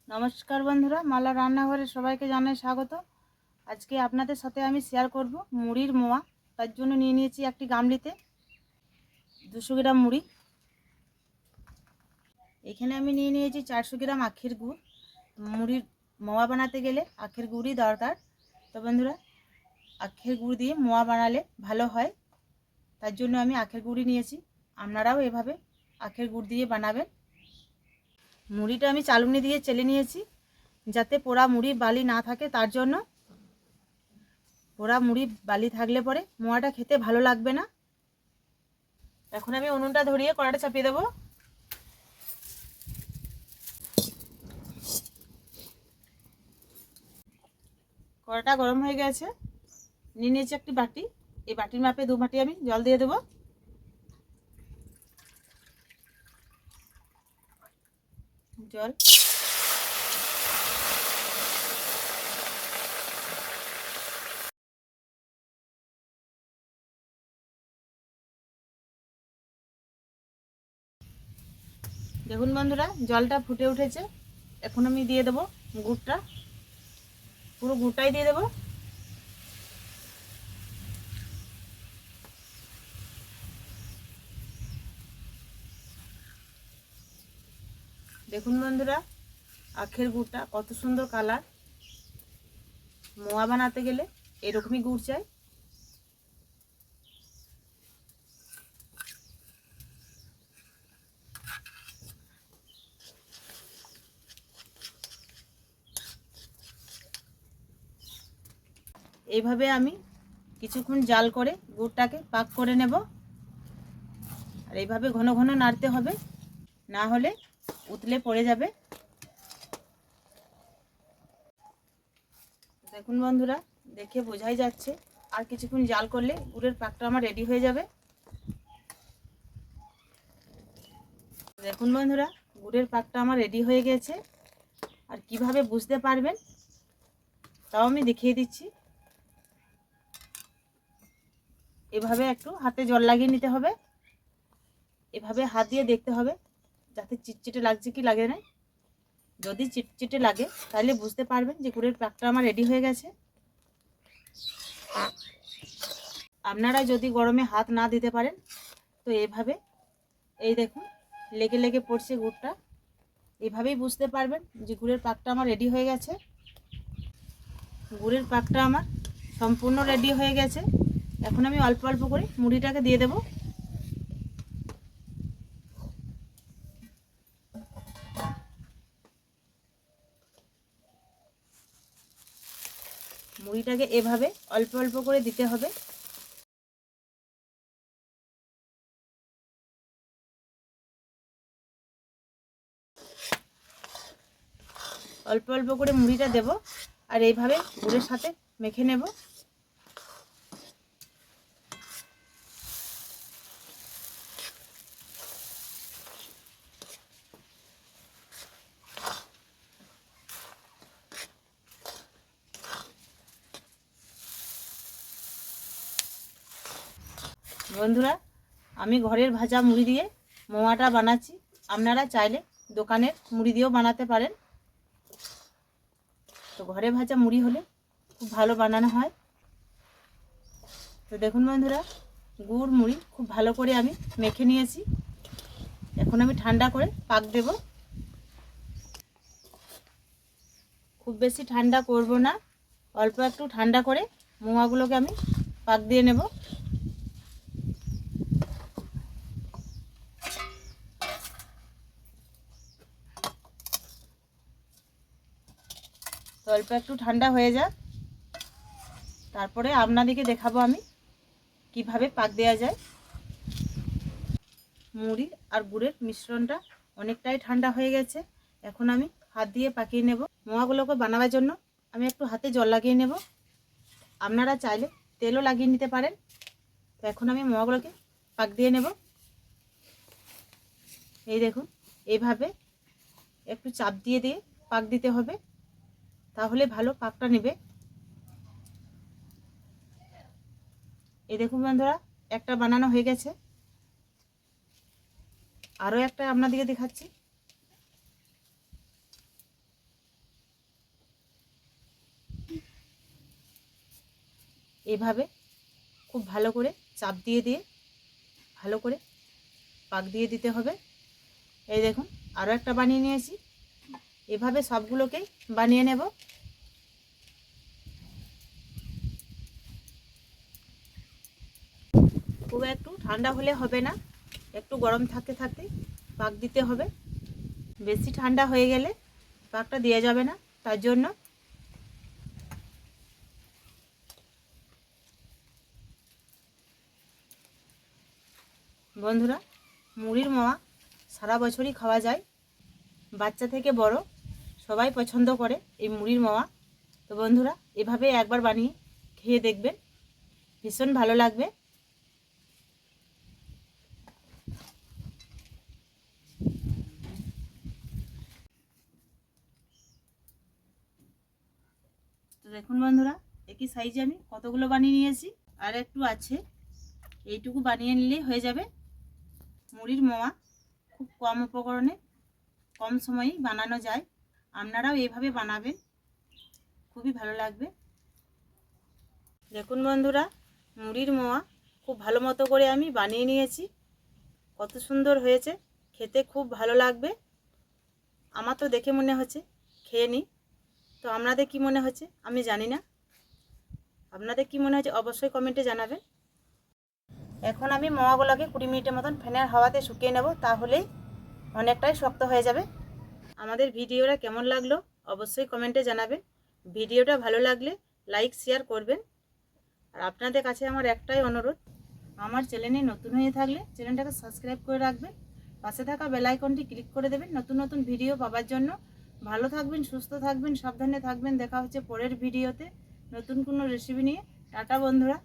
নমস্কার বন্ধুরা, মালা রান্নাঘরে সবাইকে জানাই স্বাগত। আজকে আপনাদের সাথে আমি শেয়ার করব মুড়ির মোয়া। তার জন্য নিয়ে নিয়েছি একটি গামলিতে 200 গ্রাম মুড়ি। এখানে আমি নিয়ে নিয়েছি 400 গ্রাম আখের গুড়। মুড়ির মোয়া বানাতে গেলে আখের গুড়ই দরকার। তো বন্ধুরা, আখের গুড় দিয়ে মোয়া বানালে ভালো হয়, তার জন্য আমি আখের গুড়ই নিয়েছি। আপনারাও এভাবে আখের গুড় দিয়ে বানাবেন। মুড়িটা আমি চালুনি দিয়ে চেলে নিয়েছি, যাতে পোড়া মুড়ি বালি না থাকে। তার জন্য পোড়া মুড়ি বালি থাকলে পরে মোয়াটা খেতে ভালো লাগবে না। এখন আমি উনুনটা ধরিয়ে কড়াটা চাপিয়ে দেবো। কড়াটা গরম হয়ে গেছে। নিয়ে নিয়েছি একটি বাটি। এই বাটির মাপে 2 বাটি আমি জল দিয়ে দেবো। জল দেখুন বন্ধুরা, জলটা ফুটে উঠেছে। এখন আমি দিয়ে দেবো গুড়টা, পুরো গুড়টাই দিয়ে দেবো। দেখুন বন্ধুরা, আখের গুড়টা কত সুন্দর কালার। মোয়া বানাতে গেলে এরকমই গুড় চাই। এইভাবে আমি কিছুক্ষণ জাল করে গুড়টাকে পাক করে নেব। আর এইভাবে ঘন ঘন নাড়তে হবে, না হলে উতলে পড়ে যাবে। দেখুন বন্ধুরা, দেখে বোঝাই যাচ্ছে আর কিছুক্ষণ জাল করলে গুড়ের পাকটা আমার রেডি হয়ে যাবে। দেখুন বন্ধুরা, গুড়ের পাকটা আমার রেডি হয়ে গেছে। আর কিভাবে বুঝতে পারবেন তাও আমি দেখিয়ে দিচ্ছি। এভাবে একটু হাতে জল লাগিয়ে নিতে হবে। এভাবে হাত দিয়ে দেখতে হবে যাতে চিটচিটে লাগছে কি লাগে না। যদি চিটচিটে লাগে তাহলে বুঝতে পারবেন যে গুড়ের পাকটা আমার রেডি হয়ে গেছে। আপনারা যদি গরমে হাত না দিতে পারেন তো এভাবে, এই দেখুন লেগে লেগে পড়ছে গুড়টা, এভাবেই বুঝতে পারবেন যে গুড়ের পাকটা আমার রেডি হয়ে গেছে। গুড়ের পাকটা আমার সম্পূর্ণ রেডি হয়ে গেছে। এখন আমি অল্প অল্প করে মুড়িটাকে দিয়ে দেব। মুড়িটাকে এভাবে অল্প অল্প করে দিতে হবে। অল্প অল্প করে মুড়িটা দেব আর এইভাবে গুড়ের সাথে মেখে নেব। বন্ধুরা, আমি ঘরের ভাজা মুড়ি দিয়ে মোয়াটা বানাচ্ছি। আপনারা চাইলে দোকানের মুড়ি দিয়েও বানাতে পারেন। তো ঘরে ভাজা মুড়ি হলে খুব ভালো বানানো হয়। তো দেখুন বন্ধুরা, গুড় মুড়ি খুব ভালো করে আমি মেখে নিয়েছি। এখন আমি ঠান্ডা করে পাক দেব। খুব বেশি ঠান্ডা করব না, অল্প একটু ঠান্ডা করে মোয়াগুলোকে আমি পাক দিয়ে নেব। তো অল্প একটু ঠান্ডা হয়ে যাক, তারপরে আপনাদেরকে দেখাবো আমি কিভাবে পাক দেওয়া যায়। মুড়ি আর গুড়ের মিশ্রণটা অনেকটাই ঠান্ডা হয়ে গেছে। এখন আমি হাত দিয়ে পাকিয়ে নেব। মোয়াগুলোকে বানাবার জন্য আমি একটু হাতে জল লাগিয়ে নেব। আপনারা চাইলে তেলও লাগিয়ে নিতে পারেন। তো এখন আমি মোয়াগুলোকে পাক দিয়ে নেব। এই দেখুন, এইভাবে একটু চাপ দিয়ে দিয়ে পাক দিতে হবে, তাহলে ভালো পাকটা নেবে। এই দেখুন বন্ধুরা, একটা বানানো হয়ে গেছে। আরও একটা আপনাদেরকে দেখাচ্ছি। এভাবে খুব ভালো করে চাপ দিয়ে দিয়ে ভালো করে পাক দিয়ে দিতে হবে। এই দেখুন আরও একটা বানিয়ে নিয়েছি। এভাবে সবগুলোকেই বানিয়ে নেব। খুব একটু ঠান্ডা হলে হবে না, একটু গরম থাকতে থাকতে পাক দিতে হবে। বেশি ঠান্ডা হয়ে গেলে পাকটা দেওয়া যাবে না, তার জন্য। বন্ধুরা, মুড়ির মোয়া সারা বছরই খাওয়া যায়। বাচ্চা থেকে বড় সবাই পছন্দ করে এই মুড়ির মোয়া। তো বন্ধুরা, এভাবে একবার বানিয়ে খেয়ে দেখবেন, ভীষণ ভালো লাগবে। তো দেখুন বন্ধুরা, একই সাইজে আমি কতগুলো বানিয়ে নিয়েছি, আর একটু আছে, এইটুকু বানিয়ে নিলেই হয়ে যাবে মুড়ির মোয়া। খুব কম উপকরণে কম সময়েই বানানো যায়। আপনারাও এইভাবে বানাবেন, খুবই ভালো লাগবে। দেখুন বন্ধুরা, মুড়ির মোয়া খুব ভালো মতো করে আমি বানিয়ে নিয়েছি। কত সুন্দর হয়েছে, খেতে খুব ভালো লাগবে। আমার তো দেখে মনে হচ্ছে খেয়ে নিই। তো আপনাদের কি মনে হচ্ছে আমি জানি না, আপনাদের কি মনে হচ্ছে অবশ্যই কমেন্টে জানাবেন। এখন আমি মোয়াগুলোকে 20 মিনিটের মতন ফ্যানের হাওয়াতে শুকিয়ে নেব, তাহলেই অনেকটাই শক্ত হয়ে যাবে। আমাদের ভিডিওটা কেমন লাগলো অবশ্যই কমেন্টে জানাবেন। ভিডিওটা ভালো লাগলে লাইক শেয়ার করবেন। আর আপনাদের কাছে আমার একটাই অনুরোধ, আমার চ্যানেলে নতুন হয়ে থাকলে চ্যানেলটাকে সাবস্ক্রাইব করে রাখবেন, পাশে থাকা বেল আইকনটি ক্লিক করে দেবেন নতুন নতুন ভিডিও পাওয়ার জন্য। ভালো থাকবেন, সুস্থ থাকবেন, সাবধানে থাকবেন। দেখা হচ্ছে পরের ভিডিওতে নতুন কোনো রেসিপি নিয়ে। টাটা বন্ধুরা।